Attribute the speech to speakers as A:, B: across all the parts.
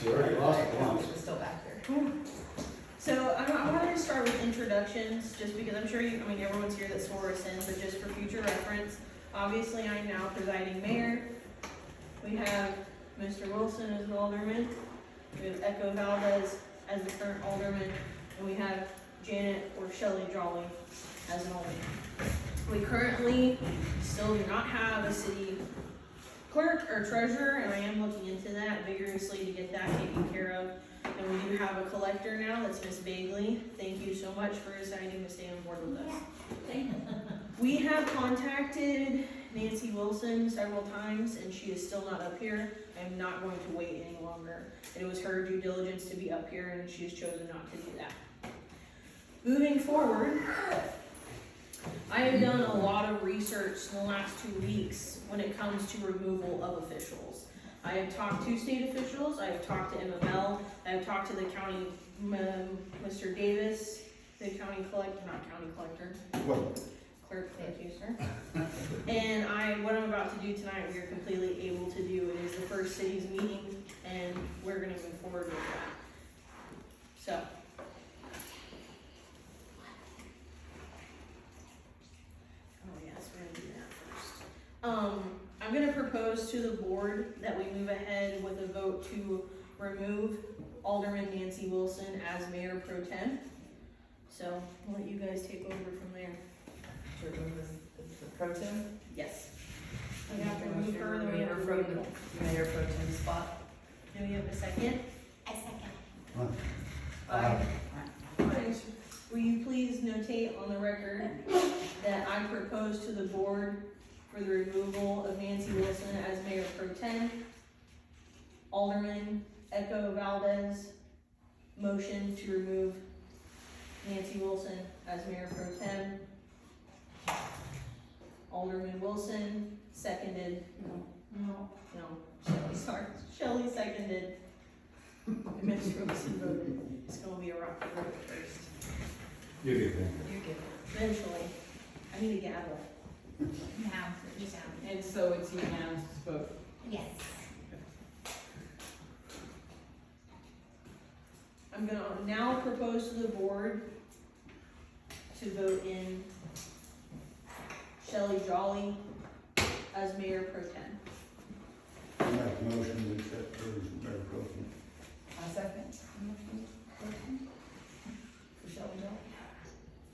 A: We already lost it once.
B: It was still back there.
C: So I wanted to start with introductions, just because I'm sure you, I mean, everyone's here that swore us in, but just for future reference. Obviously, I'm now presiding mayor. We have Mr. Wilson as an alderman. We have Echo Valdez as the current alderman. And we have Janet or Shelley Jolly as an alderman. We currently still do not have a city clerk or treasurer, and I am looking into that vigorously to get that taken care of. And we do have a collector now, that's Miss Bagley. Thank you so much for deciding to stay on board with us. We have contacted Nancy Wilson several times, and she is still not up here. I'm not going to wait any longer. It was her due diligence to be up here, and she has chosen not to do that. Moving forward, I have done a lot of research in the last 2 weeks when it comes to removal of officials. I have talked to state officials, I have talked to MML, I have talked to the county, Mr. Davis, the county collector, not county collector. Clerk, thank you, sir. And what I'm about to do tonight, we are completely able to do. It is the first city's meeting, and we're gonna move forward with that. So. Oh yes, we're gonna do that first. I'm gonna propose to the board that we move ahead with a vote to remove Alderman Nancy Wilson as Mayor Pro Tem. So I'll let you guys take over from there.
B: To remove the pro tem?
C: Yes. We have to remove her, then we have to
B: from
C: remove
B: the mayor pro tem spot.
C: Do we have a second?
D: I second.
C: Aye. Will you please notate on the record that I propose to the board for the removal of Nancy Wilson as Mayor Pro Tem. Alderman Echo Valdez, motion to remove Nancy Wilson as Mayor Pro Tem. Alderman Wilson, seconded. No, Shelley, sorry. Shelley seconded. Mr. Wilson voted. It's gonna be a rocky road at first.
A: You get that.
B: You get it.
C: Eventually. I need a gavel.
D: Now, just now.
E: And so it's unanimous vote.
D: Yes.
C: I'm gonna now propose to the board to vote in Shelley Jolly as Mayor Pro Tem.
A: I make a motion to accept her as Mayor Pro Tem.
B: I second. For Shelley Joe?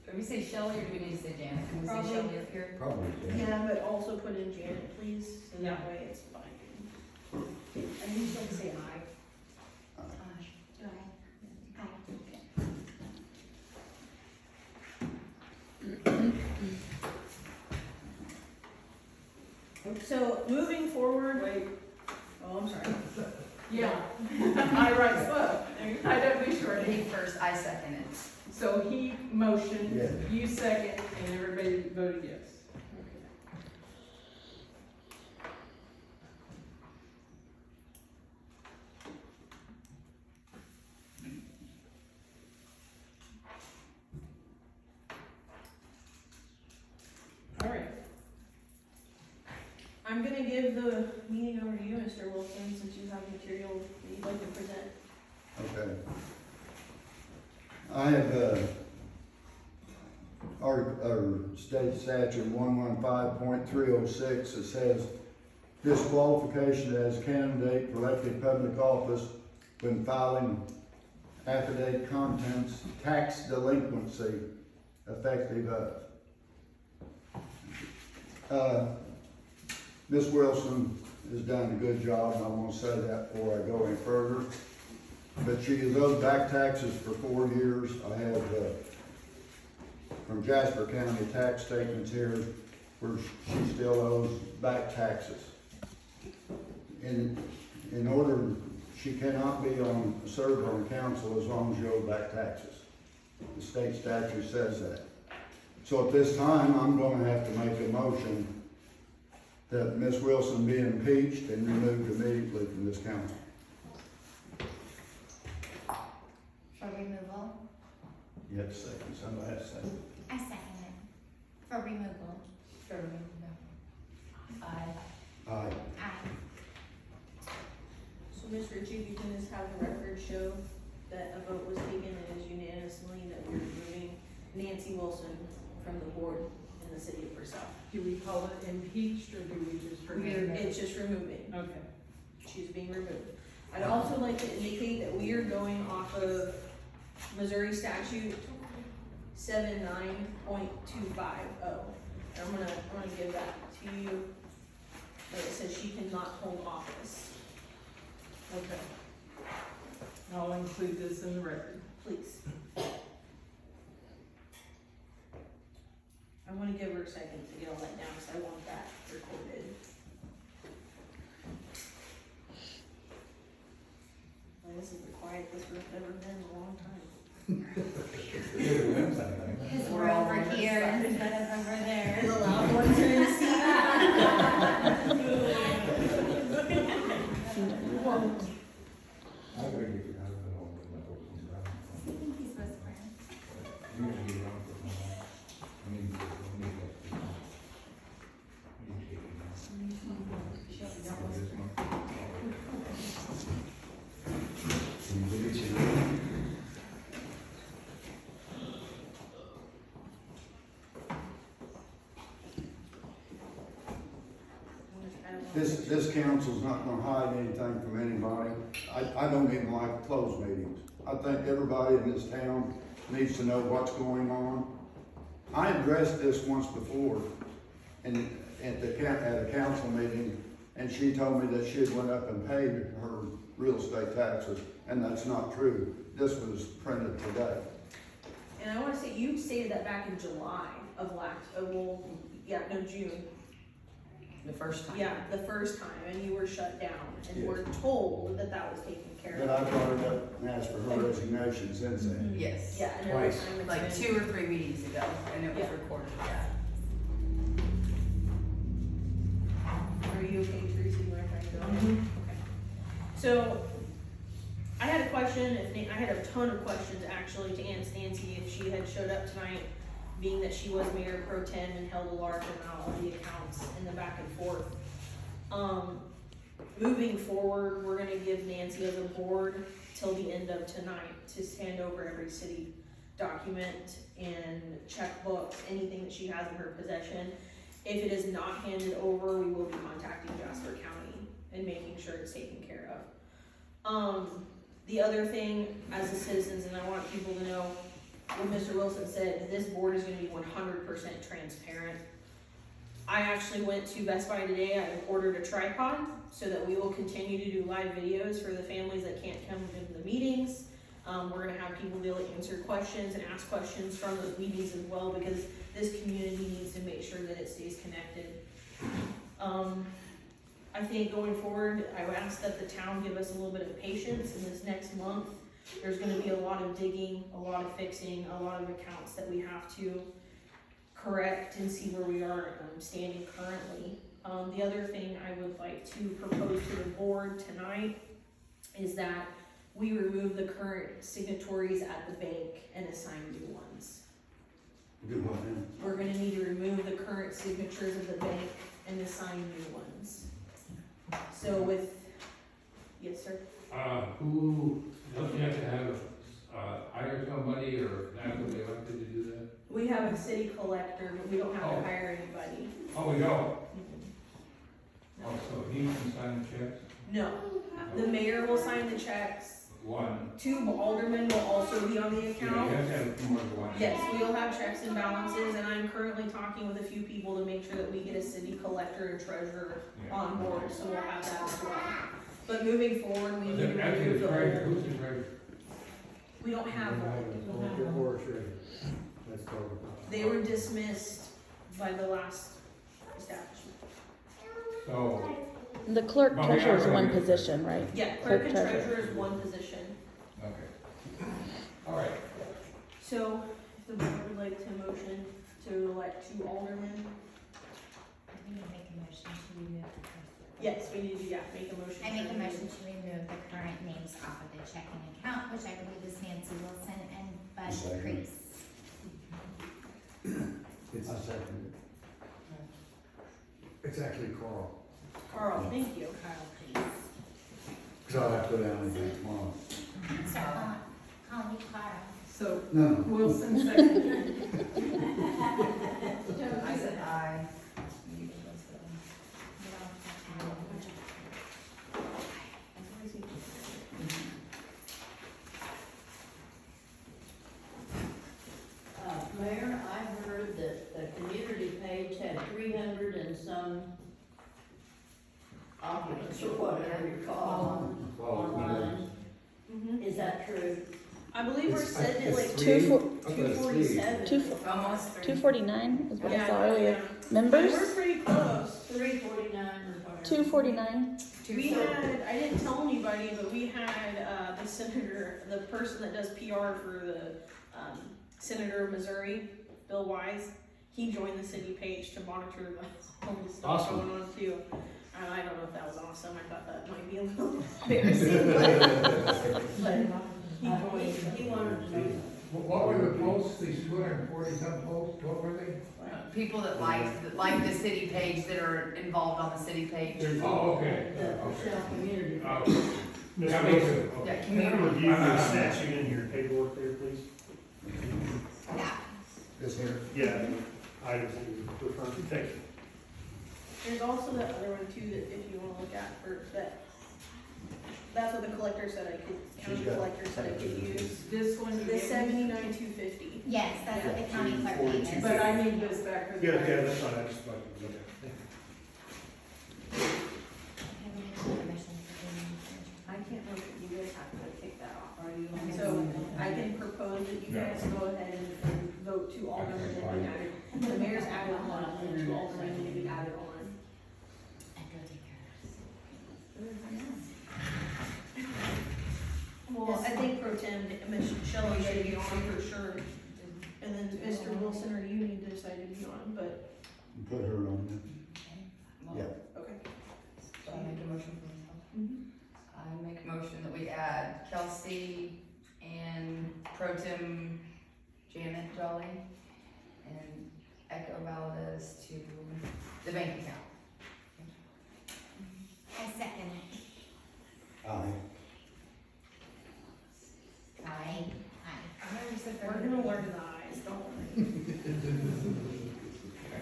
B: Do we say Shelley or do we need to say Janet? Can we
C: Probably.
B: say Shelley up here?
A: Probably, yeah.
C: Yeah, but also put in Janet, please, so that way it's fine. And you still say aye.
D: Do I? Aye.
C: So moving forward, oh, I'm sorry.
E: Yeah. I write slow. I don't do short.
B: He first, I second it.
E: So he motioned,
A: Yes.
E: you second, and everybody voted yes.
C: All right. I'm gonna give the meeting over to you, Mr. Wilson, since you have material that you'd like to present.
A: Okay. I have, our state statute 115.306, it says disqualification as candidate for elected public office when filing affidavit contents, tax delinquency effective of. Ms. Wilson has done a good job, and I want to say that before I go any further. But she has owed back taxes for 4 years. I have, from Jasper County tax statements here where she still owes back taxes. In order, she cannot be served on council as long as you owe back taxes. The state statute says that. So at this time, I'm going to have to make a motion that Ms. Wilson be impeached and removed immediately from this council.
D: For removal.
A: You have to second, somebody has to second.
D: I second it. For removal.
B: For removal, yeah.
A: Aye.
D: Aye.
C: So Ms. Ritchie, if you can just have the record show that a vote was taken and is unanimously that we're removing Nancy Wilson from the board in the city of Purcell.
E: Do we call it impeached or do we just remove it?
C: It's just removing.
E: Okay.
C: She's being removed. I'd also like to indicate that we are going off of Missouri statute 79.250. I'm gonna give that to you. But it says she cannot hold office,
E: Okay. I'll include this in the record.
C: please. I wanna give her a second to get all that down, cause I want that recorded. Well, this is the quietest we've ever been in a long time.
D: Because we're over here instead of over there.
C: The loud ones are in the seat.
D: I think he's whispering.
A: This council's not gonna hide anything from anybody. I don't even like closed meetings. I think everybody in this town needs to know what's going on. I addressed this once before at a council meeting, and she told me that she had went up and paid her real estate taxes, and that's not true. This was printed today.
C: And I wanna say, you stated that back in July of June.
B: The first time.
C: Yeah, the first time, and you were shut down, and were told that that was taken care
A: But
C: of.
A: I brought it up and asked for her resignation since then.
B: Yes.
C: Yeah, and every
A: Twice.
C: time it's
B: Like
C: been-
B: 2 or 3 meetings ago, and it was
C: Yeah.
B: recorded, yeah.
C: Are you okay, Teresa? You wanna try to go ahead?
E: Mhm.
C: Okay. So, I had a question, I had a ton of questions actually to ask Nancy if she had showed up tonight, being that she was mayor pro tem and held a large amount of the accounts in the back and forth. Moving forward, we're gonna give Nancy as a board till the end of tonight to hand over every city document and checkbooks, anything that she has in her possession. If it is not handed over, we will be contacting Jasper County and making sure it's taken care of. The other thing, as the citizens, and I want people to know, what Mr. Wilson said, this board is gonna be 100% transparent. I actually went to Best Buy today, I ordered a tripod, so that we will continue to do live videos for the families that can't come into the meetings. We're gonna have people be able to answer questions and ask questions from those meetings as well, because this community needs to make sure that it stays connected. I think going forward, I would ask that the town give us a little bit of patience in this next month. There's gonna be a lot of digging, a lot of fixing, a lot of accounts that we have to correct and see where we are standing currently. The other thing I would like to propose to the board tonight is that we remove the current signatories at the bank and assign new ones.
A: Do what now?
C: We're gonna need to remove the current signatures of the bank and assign new ones. So yes, sir?
F: Who, don't you have to have, hire somebody or have to be elected to do that?
C: We have a city collector, but we don't have to
F: Oh.
C: hire anybody.
F: Oh, we don't? Also, he can sign checks?
C: No, the mayor will sign the checks.
F: One.
C: 2 aldermen will also be on the
F: You
C: account.
F: have to have more than one.
C: Yes, we'll have checks and balances, and I'm currently talking with a few people to make sure that we get a city collector and treasurer
F: Yeah.
C: on board, so we'll have that as well. But moving forward, we need to
F: Actually,
C: remove
F: the
C: the
F: treasurer,
C: old,
F: who's the treasurer?
C: we don't have one. They were dismissed by the last establishment.
F: So,
G: The clerk
F: But we
G: treasurer is
F: are
G: one
F: gonna-
G: position, right?
C: Yeah,
G: Clerk
C: clerk and
G: treasurer.
C: treasurer is one position.
F: okay. All right.
C: So, if the board would like to motion to elect 2 aldermen,
D: I need to make a motion to remove the person.
C: yes, we need to, make a motion.
D: I make a
C: to
D: motion
C: remove-
D: to remove the current names off of the checking account, which I believe is Nancy Wilson and Bud
A: Second.
D: Priest.
A: I second
H: It's actually Carl.
C: Carl, thank you.
D: Carl Priest.
A: So I have to go down and get tomorrow.
D: So, call me Carl.
E: So
A: No,
E: Wilson seconded.
B: I said aye. You guys said
G: Mayor, I heard that the community page had 300 and some occupants or whatever you call them online. Is that true?
C: I believe we're setting it like
H: It's
C: two
H: three.
C: two 247.
B: aye. Almost three.
I: 249 is what I
C: Yeah,
I: saw earlier.
C: yeah.
I: Members?
C: We're pretty close.
G: 349 or whatever.
I: 249.
C: We had, I didn't tell anybody, but we had, the senator, the person that does PR for the, Senator of Missouri, Bill Wise, he joined the city page to monitor the whole stuff
H: Awesome.
C: going on too. And I don't know if that was awesome, I thought that might be a little embarrassing, but he joined.
G: He wanted to know.
F: What were the posts, these 240-some posts, what were they?
B: People that like the city page, that are involved on the city page.
F: Oh, okay.
G: The Purcell community.
F: Oh,
H: Ms.
F: that makes
H: Wilson,
F: it,
B: Yeah,
F: okay.
H: can you
B: community.
H: review the statute in your paperwork there, please?
A: this here.
H: Yeah, items that you're referring to, thank you.
C: There's also that other one too, that if you wanna look at for that, that's what the collector said I could, county
A: She's got-
C: collector said I could use.
E: This one, you
C: The
E: gave me?
C: 79,250.
D: Yes, that's what the county clerk gave us.
E: But I need this back for the.
H: Yeah, that's fine, I just like to look at it. Thank you.
C: I can't vote, you guys have to take that off. So I can propose that you guys go ahead and vote to aldermen and be added. The mayor's added on, and two aldermen need to be added on.
D: And go take care
C: Well, I think pro tem, Ms. Shelley should be on for sure. And then Mr. Wilson or you need to decide to be on, but,
A: Put her on
B: Well,
A: Yeah.
C: okay.
B: So I make a motion for myself.
C: Mhm.
B: I make a motion that we add Kelsey and Pro Tem Janet Jolly and Echo Valdez to the bank account.
D: I second it.
A: there. Aye.
D: Aye.
C: We're gonna learn the eyes, don't worry.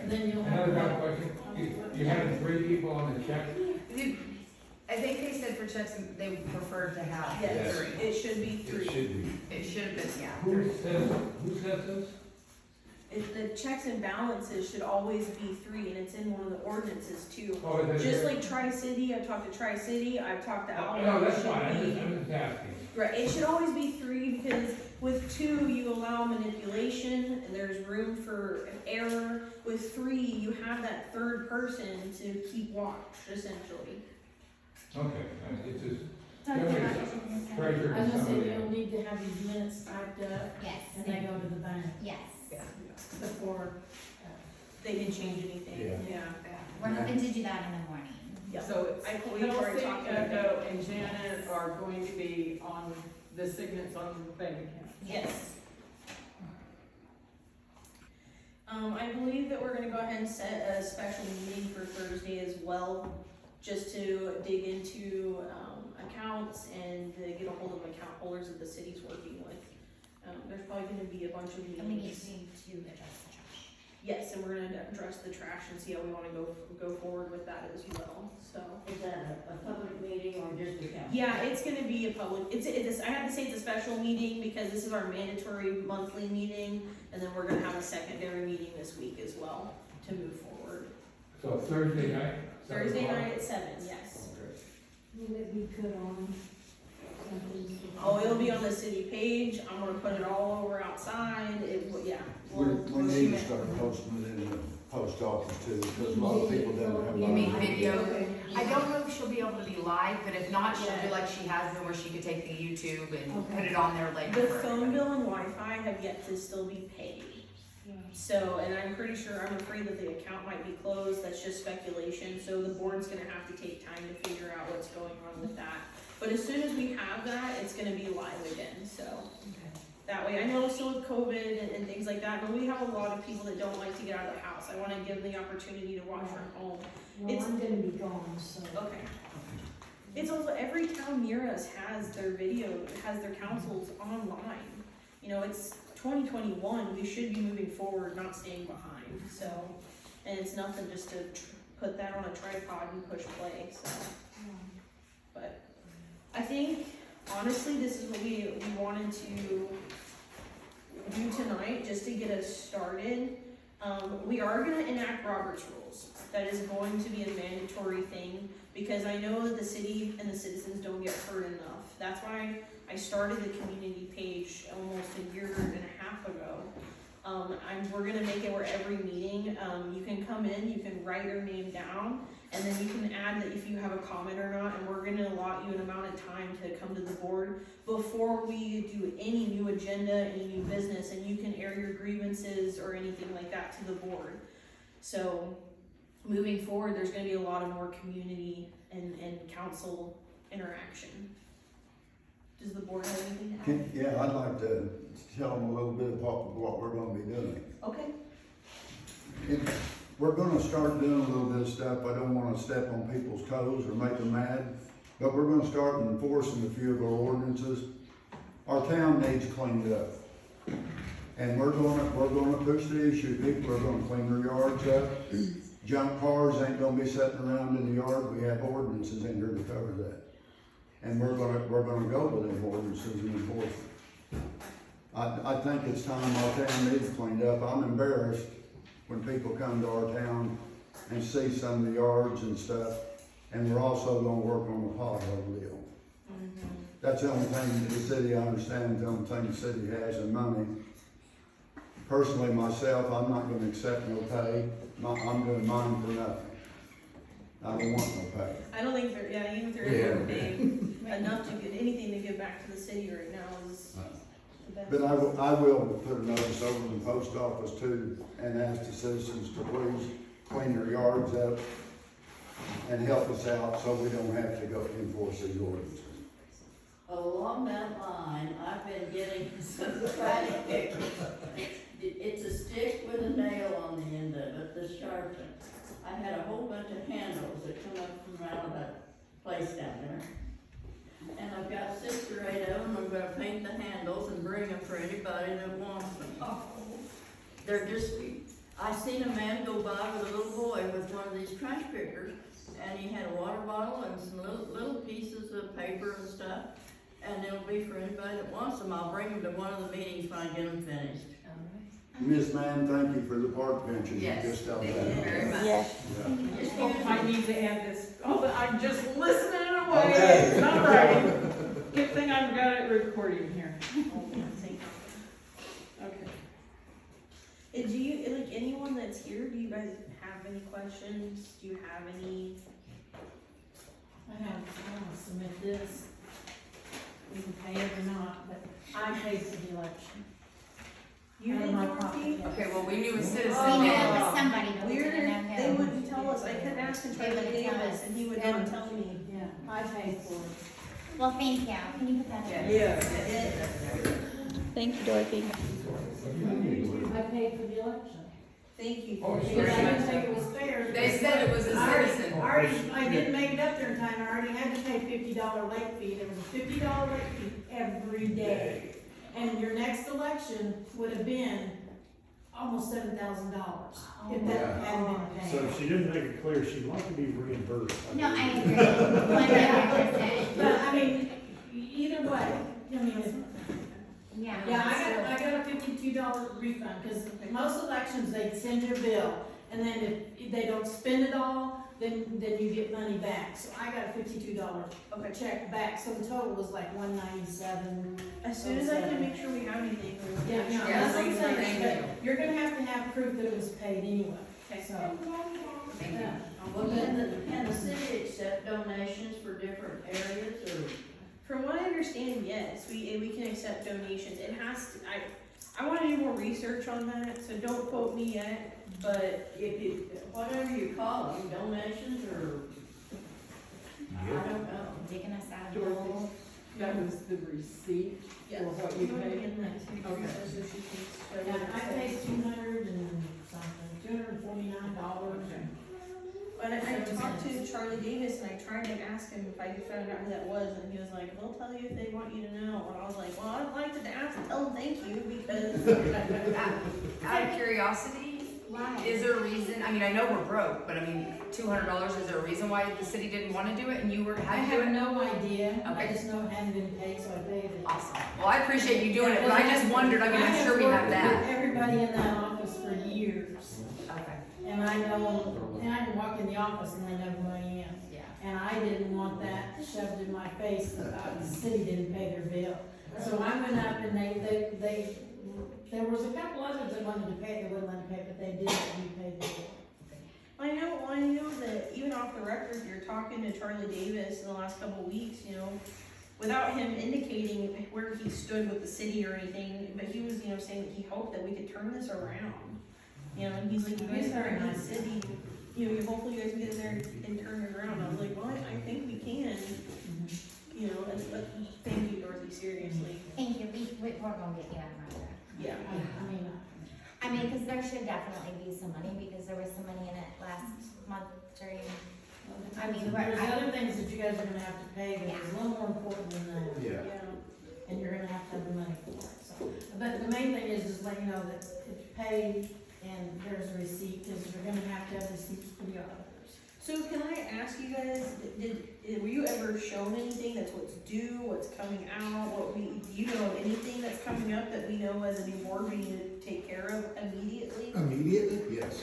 G: Then you'll have.
F: Another dumb question, you had 3 people on the check?
B: I think they said for checks, they preferred to have
C: Yes,
B: three.
C: it should be three.
A: be.
B: It should have been, yeah.
F: Who says this?
C: The checks and balances should always be three, and it's in one of the ordinances too.
F: Oh, is it
C: Just
F: here?
C: like Tri-City, I've talked to Tri-City, I've talked to
F: Oh,
C: Allen.
F: no,
C: it
F: that's
C: should
F: fine,
C: be-
F: I'm just asking.
C: Right, it should always be three, because with two, you allow manipulation, and there's room for error. With three, you have that third person to keep watch, essentially.
F: Okay, it's just,
G: Treasurer,
F: treasure
G: I was
F: is
G: gonna say,
F: somebody.
G: you'll need to have these minutes typed up,
D: Yes.
G: and they go to the bank
D: Yes.
G: before,
C: They didn't change anything,
A: Yeah.
C: yeah.
D: We're hoping to do that in the morning.
C: Yep.
E: So it's
C: We've already
E: Kelsey,
C: talked about
E: Echo, and Janet are going to be on the signets on the bank account.
C: Yes. I believe that we're gonna go ahead and set a special meeting for Thursday as well, just to dig into, accounts and to get a hold of account holders that the city's working with. There's probably gonna be a bunch of
D: And we
C: meetings.
D: need to address the trash.
C: Yes, and we're gonna address the trash and see how we wanna go forward with that as well, so.
G: is that a public meeting or just a council?
C: Yeah, it's gonna be a public, I have to say it's a special meeting because this is our mandatory monthly meeting, and then we're gonna have a secondary meeting this week as well to move forward.
F: So Thursday night? 7
C: Thursday
F: o'clock?
C: night at 7, yes.
F: Okay.
G: Will it be put on something?
C: Oh, it'll be on the city page, I'm gonna put it all over outside, yeah.
A: We need to start posting it in the post office too, because a lot of people don't have.
B: You mean video?
C: Okay.
B: I don't know if she'll be able to be live, but if not, she'll do like she has been, where she could take the YouTube and put it on there later.
C: The
B: for
C: phone
B: everybody.
C: bill and Wi-Fi have yet to still be paid. So, and I'm pretty sure, I'm afraid that the account might be closed, that's just speculation, so the board's gonna have to take time to figure out what's going on with that. But as soon as we have that, it's gonna be live again, so. That way, I know still with COVID and things like that, but we have a lot of people that don't like to get out of the house, I wanna give them the opportunity to watch from home.
G: Well,
C: It's-
G: I'm gonna be gone, so.
C: Okay. It's also, every town near us has their has their councils online. You know, it's 2021, we should be moving forward, not staying behind, so, and it's nothing just to put that on a tripod and push play, so. But, I think, honestly, this is what we wanted to do tonight, just to get us started. We are gonna enact Robert's rules. That is going to be a mandatory thing, because I know that the city and the citizens don't get heard enough. That's why I started the community page almost a year and a half ago. We're gonna make it where every meeting, you can come in, you can write your name down, and then you can add that if you have a comment or not, and we're gonna allot you an amount of time to come to the board before we do any new agenda, any new business, and you can air your grievances or anything like that to the board. So, moving forward, there's gonna be a lot of more community and council interaction. Does the board have anything to add?
A: Yeah, I'd like to tell them a little bit about what we're gonna be doing.
C: Okay.
A: We're gonna start doing a little bit of stuff, I don't wanna step on people's toes or make them mad, but we're gonna start enforcing a few of our ordinances. Our town needs cleaned up. And we're gonna push the issue, people are gonna clean their yards up. Junk cars ain't gonna be sitting around in the yard, we have ordinances in here to cover that. And we're gonna go with them ordinances and enforce them. I think it's time our town needs cleaned up. I'm embarrassed when people come to our town and see some of the yards and stuff, and we're also gonna work on the pothole deal. That's the only thing the city understands, the only thing the city has in money. Personally, myself, I'm not gonna accept no pay, I'm doing mine for nothing. I don't want no pay.
C: I don't think even if there is anything enough to get anything to give back to the city right now is the best.
A: But I will put a notice over in the post office too, and ask the citizens to please clean their yards up and help us out so we don't have to go enforce these ordinances.
G: Along that line, I've been getting some trash pictures. It's a stick with a nail on the end of it, the sharpen. I had a whole bunch of handles that come up from out of that place down there. And I've got 6 or 8 of them, I'm gonna paint the handles and bring them for anybody that wants them. They're just, I seen a man go by with a little boy with one of these trash pickers, and he had a water bottle and some little pieces of paper and stuff, and it'll be for anybody that wants them. I'll bring them to one of the meetings when I get them finished.
A: Miss Mann, thank you for the park benches you
B: Yes,
A: just out
B: thank
A: there.
B: you very much.
A: Yeah.
E: I need to add this, I'm just listening away, it's not right. Good thing I've got it recording here. Okay.
C: Do you, like, anyone that's here, do you guys have any questions? Do you have any?
I: I want to submit this. We can pay it or not, but I paid for the election.
C: You
I: Out of
C: did,
I: my
C: Dorothy?
I: pocket,
B: Okay, well, we knew a citizen.
D: We knew it
B: that-
D: was somebody, but we
C: Weird,
D: didn't know
C: they
D: who.
C: wouldn't tell us, I kept asking Charlie
D: wouldn't tell
C: Davis,
D: us.
C: and he would not tell me.
I: Yeah, I paid for it.
D: Well, thank you. Can you put that in?
B: Yes.
C: Thank you, Dorothy.
I: I paid for the election.
C: Thank you.
B: Oh,
I: Because I didn't think it was fair.
B: They said it was a citizen.
I: I didn't make it up there in time, I already had to pay $50 late fee, there was a $50 late fee every day. And your next election would have been almost $7,000 if that hadn't been
H: So
I: paid.
H: she didn't make it clear, she'd like to be reimbursed.
D: No, I agree. 100%.
I: But, I mean, either way, I mean,
D: Yeah.
I: yeah, I got a $52 refund, because most elections, they send you a bill, and then if they don't spend it all, then you get money back. So I got a $52 check back, so the total was like $197.
C: As soon as I can make sure we have anything, we'll.
I: Yeah, no,
B: Yes,
I: that's what I'm saying,
B: thank you.
I: but you're gonna have proof that it was paid anyway, so.
B: Thank you.
G: Yeah. Well, can the city accept donations for different areas, or?
C: From what I understand, yes, we can accept donations. It has to, I wanna do more research on that, so don't quote me yet, but
G: Whatever you call them, donations or, I don't know.
D: Digging us out of the
E: Dorothy.
D: hole.
E: That was the receipt for what you paid? Okay.
I: Yeah, I paid $200 and something, $249.
E: Okay.
C: But I talked to Charlie Davis and I tried to ask him if I could find out who that was, and he was like, they'll tell you if they want you to know. And I was like, well, I'd like to ask, tell them thank you, because
B: Out of curiosity,
D: Why?
B: is there a reason, I mean, I know we're broke, but I mean, $200, is there a reason why the city didn't wanna do it and you were,
I: I
B: had to do
I: have
B: it?
I: no idea, I
B: Okay.
I: just know it hadn't been paid, so I paid it.
B: Awesome. Well, I appreciate you doing it, but I just wondered, I mean, I'm sure we have
I: worked
B: that.
I: with everybody in that office for years,
B: Okay,
I: and I know, and I can walk in the office and they know who I am.
B: yeah.
I: And I didn't want that shoved in my face that the city didn't pay their bill. So I went up and they, there was a couple others that wanted to pay, they wouldn't let me pay, but they did, and we paid the bill.
C: I know that even off the record, you're talking to Charlie Davis in the last couple of weeks, you know, without him indicating where he stood with the city or anything, but he was, you know, saying that he hoped that we could turn this around. You know, and he's like, you guys are in the city, you know, hopefully you guys can get in there and turn it around. I was like, well, I think we can, you know, but thank you, Dorothy, seriously.
D: Thank you, we're gonna get you on right.
C: Yeah.
D: I mean, cause there should definitely be some money, because there was some money in it last month during, I mean,
I: There's other things that you guys are gonna have to pay that is a little more important than that.
A: Yeah.
I: And you're gonna have to have the money for it, so. But the main thing is just let you know that it's paid and there's a receipt, because you're gonna have to have receipts for the auditors.
C: So can I ask you guys, were you ever shown anything that's what's due, what's coming out, do you know of anything that's coming up that we know as a new board we need to take care of immediately?
J: Immediately, yes.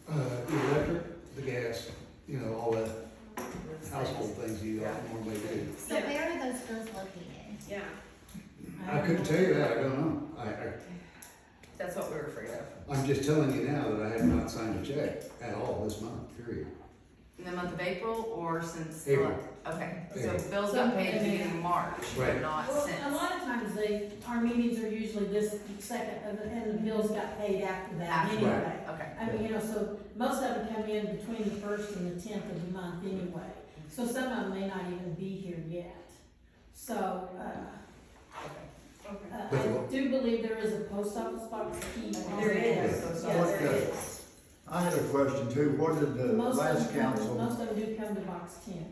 J: The electric, the gas, you know, all the household things you normally do.
D: So where are those bills located?
C: Yeah.
J: I couldn't tell you that, I don't know.
B: That's what we were afraid of.
J: I'm just telling you now that I have not signed a check at all this month, period.
B: In the month of April or since?
J: April.
B: Okay, so
J: April.
B: bills got paid at the beginning of March, but
J: Right.
B: not
I: Well,
B: since.
I: a lot of times our meetings are usually this second, and the bills got paid after that
B: After.
I: anyway.
B: Okay.
I: I mean, you know, so most of them come in between the 1st and the 10th of the month anyway. So some of them may not even be here yet. So, I do believe there is a post office box key. on
C: There
I: there.
C: is.
I: Yes,
A: What
I: there
A: the-
I: is.
A: I had a question too. What did the
I: Most of
A: last
I: them come,
A: council,
I: most of them do come to box 10.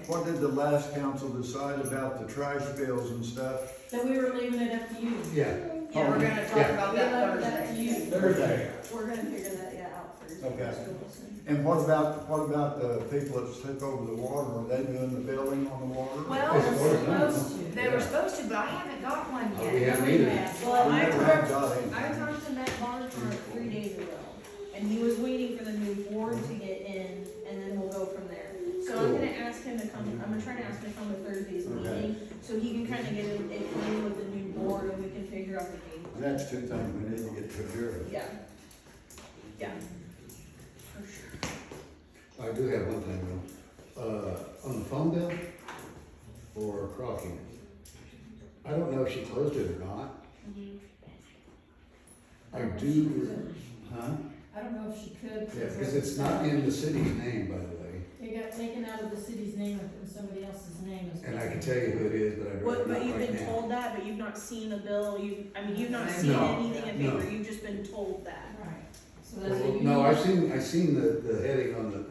A: what did the last council decide about the trash bills and stuff?
I: So we were leaving it up to you.
J: Yeah.
B: Yeah, we're gonna talk
J: Yeah.
B: about
I: We
B: that
I: left it up to
B: Thursday.
I: you.
A: Thursday.
C: We're gonna figure that out Thursday.
A: Okay.
C: So listen.
A: And what about the people that took over the water? Are they doing the billing on the water?
B: Well,
J: As
I: They're
J: far as I know.
I: supposed to.
B: they were supposed to, but I haven't got one
J: Oh,
B: yet.
J: we haven't either.
C: Well,
A: We
C: I
A: never have
C: talked,
A: got any.
C: I talked to Matt Barnhart 3 days ago, and he was waiting for the new board to get in, and then we'll go from there. So I'm
J: Cool.
C: gonna ask him to come, I'm gonna try to ask him to come to Thursday's
A: Okay.
C: meeting, so he can kinda get in with the new board, and we can figure out the game.
A: That's two things we need to get took care of.
C: Yeah. Yeah. For sure.
J: I do have one thing though. On the phone bill for Crocky, I don't know if she closed it or not. I do, huh?
I: I don't know if she could.
J: Yeah, because it's not in the city's name, by the way.
I: It got taken out of the city's name and put in somebody else's name.
J: And I can tell you who it is, but I'd rather
C: What, but
J: not
C: you've
J: right
C: been
J: now.
C: told that, but you've not seen a bill, you've not seen
J: No.
C: anything in
J: No.
C: paper, you've just been told that.
I: Right. So that's
J: Well,
I: a.
J: no, I've seen the heading on the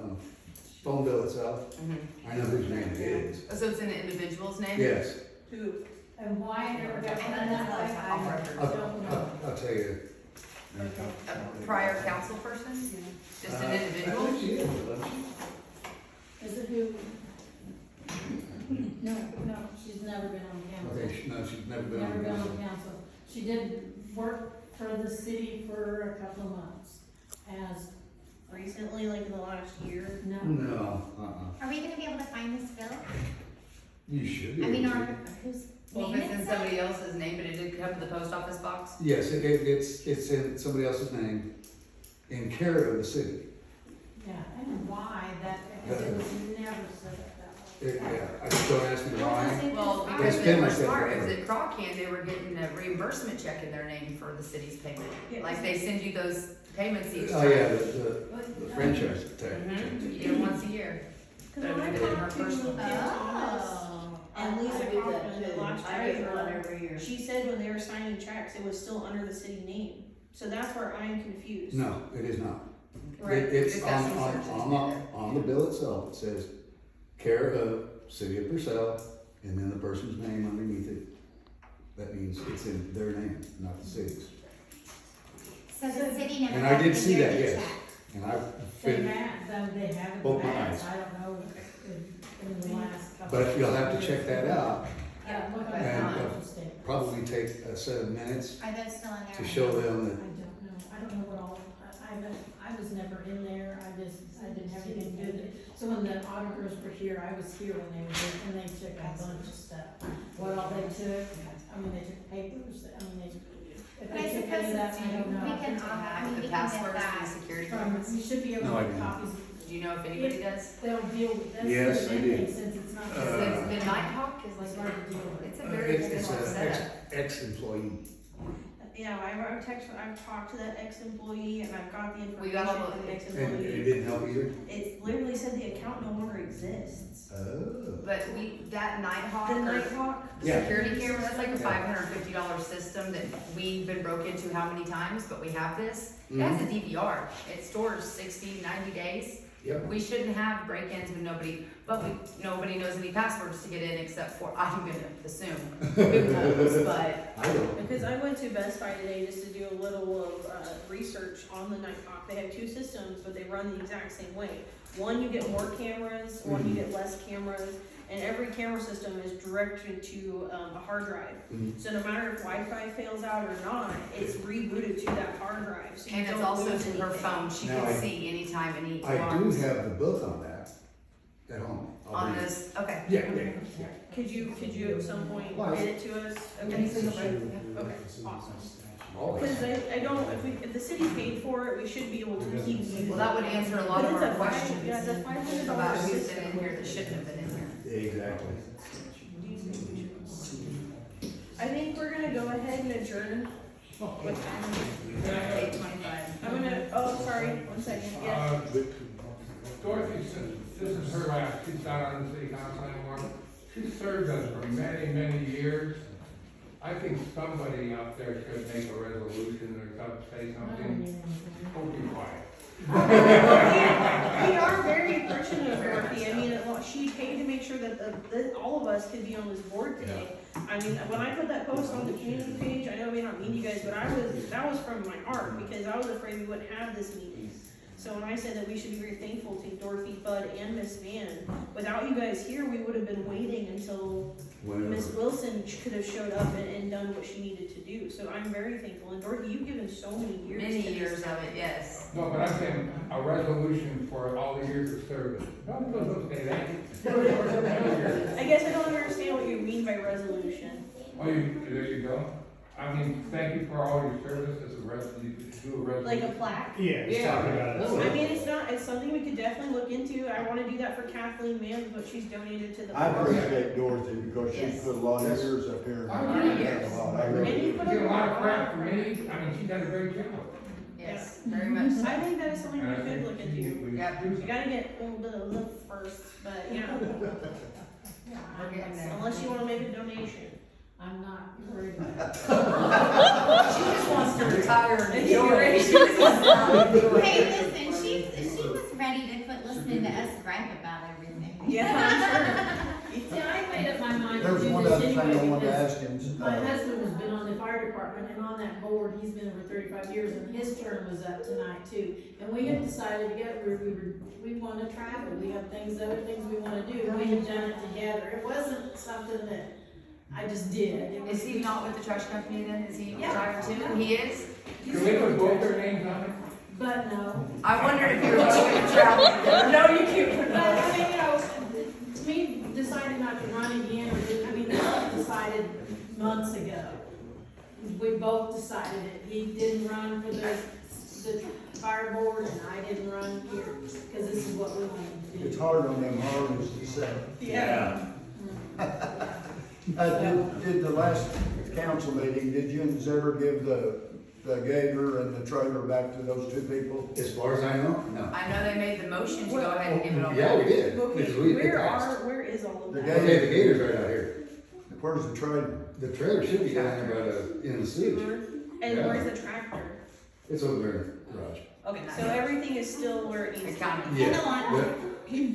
J: phone bill itself.
B: Mhm.
J: I know whose name it is.
B: So it's in the individual's name?
J: Yes,
C: Who?
I: And why it never got
D: I
I: done that way,
B: I'll
I: I
B: record.
I: don't know.
J: I'll tell you.
B: A prior council person? Just an individual?
J: I think she is, but
I: Is it who? No, she's never been on council.
J: okay, no, she's never been
I: Never
J: on
I: been on
J: council.
I: council. She did work for the city for a couple of months as,
C: Recently, like in the last year?
I: no.
J: No,
D: Are we gonna be able to find this bill?
J: you should be.
D: I mean,
J: able to.
D: or whose
B: Well,
D: name
B: if it's in
D: is
B: somebody
D: it?
B: else's name, but it did come to the post office box?
J: Yes, it's in somebody else's name, in care of the city.
I: Yeah, and why that, because it was never set up that way.
J: Yeah, I just don't ask me why.
B: Well,
J: It's
B: because they
J: been
B: were
J: like that
B: smart,
J: forever.
B: because at Crocan, they were getting a reimbursement check in their name for the city's payment.
C: Yeah.
B: Like, they send you those payments each
J: Oh,
B: time.
J: yeah, the franchise tag.
B: Mhm, you get it once a year.
C: Cause
B: But
C: when I
B: we did it in her
C: talked to
B: personal.
C: Kim Thomas
D: Oh.
C: and Lisa
G: I do that
C: Kaufman, the
G: too.
C: last
G: I get one
C: treasurer,
G: every year.
C: she said when they were signing checks, it was still under the city name. So that's where I'm confused.
J: No, it is not.
B: Right.
J: It's
B: Just got
J: on,
B: some
J: on,
B: searches
J: on,
B: in there.
J: on the bill itself, it says, care of City of Purcell, and then the person's name underneath it. That means it's in their name, not the city's.
D: So the city never.
J: And I did
D: got
J: see
D: the
J: that,
D: yearly
J: yes.
D: check.
J: And I
I: They
J: fit,
I: have, they have
J: Both
I: it
J: my
I: back,
J: eyes.
I: I don't know, in the last couple.
J: but you'll have to check that out,
I: Yeah, look
B: But,
I: at
J: um,
I: the statement.
J: probably take a set of minutes
D: Are those still in there?
J: to show them
I: I don't know what all, I was never in there, I didn't have anything to do with it. So when the auditors were here, I was here when they were here, and they took a bunch of stuff. What all they took, they took papers, if
D: But I
I: they took
D: suppose
I: any of that,
D: it's,
I: I don't know.
D: we can,
B: To have
D: we
B: the
D: can get
B: passwords for the
D: that.
B: security
I: From,
B: cameras.
I: you should be able
J: No, I
I: to get
J: don't.
I: copies,
B: Do you know if anybody does?
I: they'll deal with, that's
J: Yes,
I: the
J: I
I: thing,
J: do.
I: since it's not.
B: The Nighthawk is
I: It's
B: like,
I: hard to deal with.
B: it's a very
J: it's
B: simple
J: an
B: setup.
J: ex-employee.
C: Yeah, I've talked to that ex-employee and I've got the
B: We
C: information
B: got all
C: from the
B: the-
J: And it
C: ex-employee.
J: didn't help either?
C: It literally said the account no longer exists.
J: Oh.
B: But that Nighthawk,
C: The
B: or
C: Nighthawk,
B: the
J: Yeah.
B: security camera, that's like a
J: Yeah.
B: $550 system that we've been broke into how many times, but we have this. It
J: Mm-hmm.
B: has a DVR, it stores 60, 90 days.
J: Yep.
B: We shouldn't have break-ins with nobody, but nobody knows any passwords to get in except for, I'm gonna assume, loopholes, but
J: I don't.
C: because I went to Best Buy today just to do a little of research on the Nighthawk. They have two systems, but they run the exact same way. One, you get more cameras, one, you get less cameras, and every camera system is directed to a hard drive.
J: Mhm.
C: So no matter if Wi-Fi fails out or not, it's rebooted to that hard drive. So you
B: and it's
C: don't
B: also
C: lose
B: to her
C: anything.
B: phone, she
J: Now,
B: can
J: I-
B: see anytime any
J: I do
B: alarms
J: have the book on that at home. I'll
B: on
J: bring it.
B: this, okay.
J: Yeah, yeah.
C: Could you at some point
J: Why?
C: get it to us? Okay, awesome.
J: Always.
C: Because I don't, if the city paid for it, we should be able to keep using it.
B: Well, that would answer a lot
C: But
B: of
C: it's
B: our
C: a
B: questions
C: yeah, it's a $500
B: about who's
C: system.
B: been in here that shouldn't have been in here.
J: Exactly.
C: I think we're gonna go ahead and adjourn. What time?
B: 8:25.
C: I'm gonna, oh, sorry, 1 second, yes.
F: Dorothy, this is her last, she's not on the city council anymore. She served us for many, many years. I think somebody out there should make a resolution or say something. Don't be quiet.
C: We are very appreciative of Dorothy. I mean, she paid to make sure that all of us could be on this board today. I mean, when I put that post on the community page, I know it may not mean you guys, but that was from my heart, because I was afraid we wouldn't have this meeting. So when I said that we should be very thankful to Dorothy, Bud, and Miss Van, without you guys here, we would have been waiting until Miss
J: Whenever.
C: Wilson could have showed up and done what she needed to do. So I'm very thankful. And Dorothy, you've given so many years to
B: Many
C: this.
B: years of it, yes.
F: No, but I'm saying a resolution for all the years of service. Don't say that.
C: I guess I don't understand what you mean by resolution.
F: Oh, there you go. I mean, thank you for all your service as a resolution, do a resolution.
C: Like a plaque?
H: Yeah, he's talking about it.
C: I mean, it's something we could definitely look into. I wanna do that for Kathleen Mann, what she's donated to the.
A: I appreciate Dorothy because she's
B: Yes.
A: put a lot of years up here.
F: I
B: agree.
A: A lot. I
C: And
A: really
C: you
A: do.
C: put
F: You
C: up
F: get a lot of
C: lot
F: crap from me, I mean, she done a great job.
B: Yes, very much so.
C: I think that is something
F: And
C: we
F: I
C: could
F: think
C: look
F: we
C: into.
F: need to
B: Yep.
F: do
C: We
F: something.
C: gotta get a little bit of lift first, but yeah,
B: We're getting there.
C: unless you wanna make a donation.
I: I'm not worried about it.
B: She just wants to retire and
C: And
B: enjoy
C: you're
B: it.
C: ready.
B: She just wants to enjoy
D: Hey,
B: it.
D: listen, she was ready to quit listening to us gripe about everything.
C: Yeah,
I: See, I made up my mind to
A: There's
I: do
A: one
I: this
A: other thing I
I: anyway
A: wanted to
I: because
A: ask him.
I: my husband has been on the fire department and on that board, he's been over 35 years and his term was up tonight too. And we had decided together, we wanna travel, we have other things we wanna do, we had done it together. It wasn't something that I just did. It was-
B: Is he not with the trash company then? Is he
I: Yeah.
B: retired too? He is?
F: Can we put both their names on it?
I: But no.
B: I wondered if you were going to travel together. No, you can't.
I: But I mean, you know, me deciding not to run again, that was decided months ago. We both decided it. He didn't run for the fire board and I didn't run here, cause this is what we wanted to do.
A: It's hard on them Harleys to say.
C: yeah.
A: Did the last council meeting, did you ever give the gator and the trailer back to those two people?
J: As far as I know, no.
B: I know they made the motion to go ahead and give it all
J: Yeah, we
B: back.
J: did.
C: Okay,
J: Because we
C: where
J: passed.
C: where is all of
A: The
C: that?
J: Okay, the gator's right out here.
A: Where's the trailer?
J: The trailer should be down there by in the sewage.
C: And
J: Yeah.
C: where's the tractor?
J: It's over there in the garage.
C: Okay, so everything is still where it
B: The
C: needs to
B: county.
C: be.
D: And the lawn.
J: Yeah.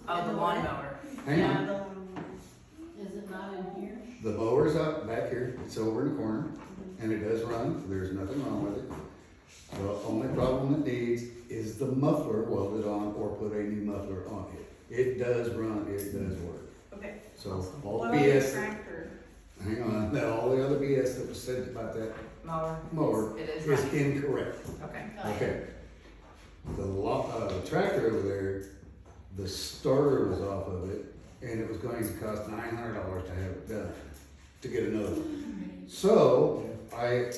B: Oh, the lawnmower.
J: Hang
C: Yeah,
J: on,
C: the,
I: Is it not in here?
J: the mower's up back here, it's over in the corner, and it does run, there's nothing wrong with it. The only problem it needs is the muffler welded on or put a new muffler on it. It does run, it does work.
C: okay.
J: So all
C: What about the
J: BS,
C: tractor?
J: hang on, now all the other BS that was said about that
B: Mower.
J: mower
B: It is
J: is
B: running.
J: incorrect.
B: Okay.
J: Okay. The tractor over there, the starter was off of it, and it was going to cost $900 to have it done, to get another one. So, I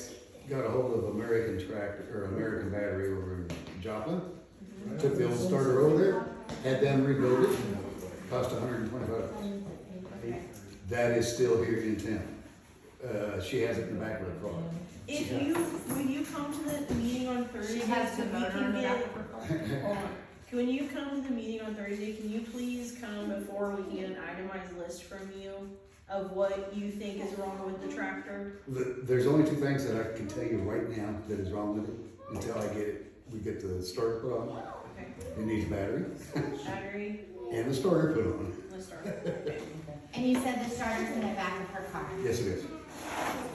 J: got a hold of American Tractor, or American Battery over in Joplin, took the old starter over there, had them rebuild it, cost $125.
C: Okay.
J: That is still here in town. She has it in the back of her car.
C: If you, when you come to the meeting on Thursday,
B: She has
C: so
B: the
C: we
B: motor
C: can
B: in the back
C: get,
B: of her car.
C: hold on. When you come to the meeting on Thursday, can you please come before we can get an itemized list from you of what you think is wrong with the tractor?
J: There's only two things that I can tell you right now that is wrong with it, until I get it, we get the starter put on.
C: Okay,
J: It needs a battery,
C: battery,
J: and the starter put on.
C: let's start. Okay.
D: And you said the starter's in the back of her car.
J: Yes, it is.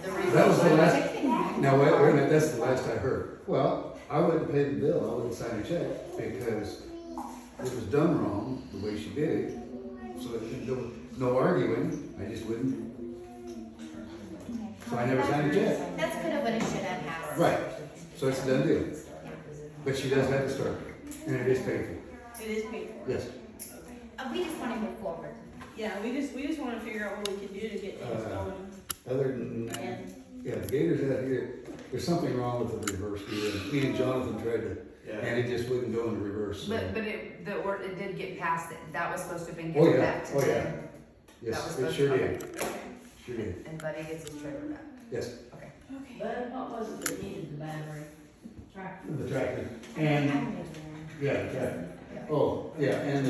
B: The
J: That was the last,
D: Chicken.
J: now, wait a minute, that's the last I heard. Well, I wouldn't pay the bill, I wouldn't sign a check, because it was done wrong, the way she did it. So there was no arguing, I just wouldn't, so I never signed a check.
D: That's could have, woulda, shoulda, have.
J: Right, so it's a done deal. But she does have the starter, and it is paid for.
C: It is paid for.
J: Yes.
D: We just wanna move forward.
C: Yeah, we just wanna figure out what we can do to get things going.
J: Other than that,
C: And
J: yeah, the gators out here, there's something wrong with the reverse gear. And me and Jonathan tried to, and it just wouldn't go into reverse. So.
B: But it did get past it. That was supposed to have been
J: Oh,
B: given
J: yeah.
B: back to
J: Oh, yeah.
B: them. That
J: Yes,
B: was
J: it
B: supposed
J: sure
B: to-
J: did,
C: okay,
J: sure did.
B: And Buddy gets his trailer back.
J: Yes.
B: Okay.
C: okay.
G: But what was it that needed the battery? Tractor.
J: The tractor. And, yeah, the tractor. Oh, yeah, and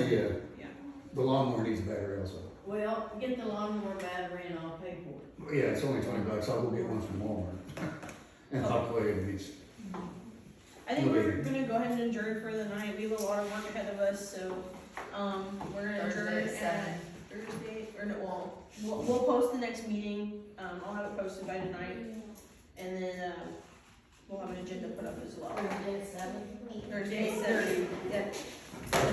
J: the lawnmower needs a battery also.
G: Well, get the lawnmower battery and I'll pay for it.
J: Yeah, it's only $20. I'll go get one from Walmart. And I'll go ahead and it's,
C: I think we're gonna go ahead and adjourn for the night. We have a lot of work ahead of us, so, we're gonna adjourn
B: Thursday at 7.
C: Thursday, or no, we'll post the next meeting. I'll have it posted by tonight. And then, we'll have an agenda put up as well.
G: Thursday at 7?
C: Thursday at 7. Yep.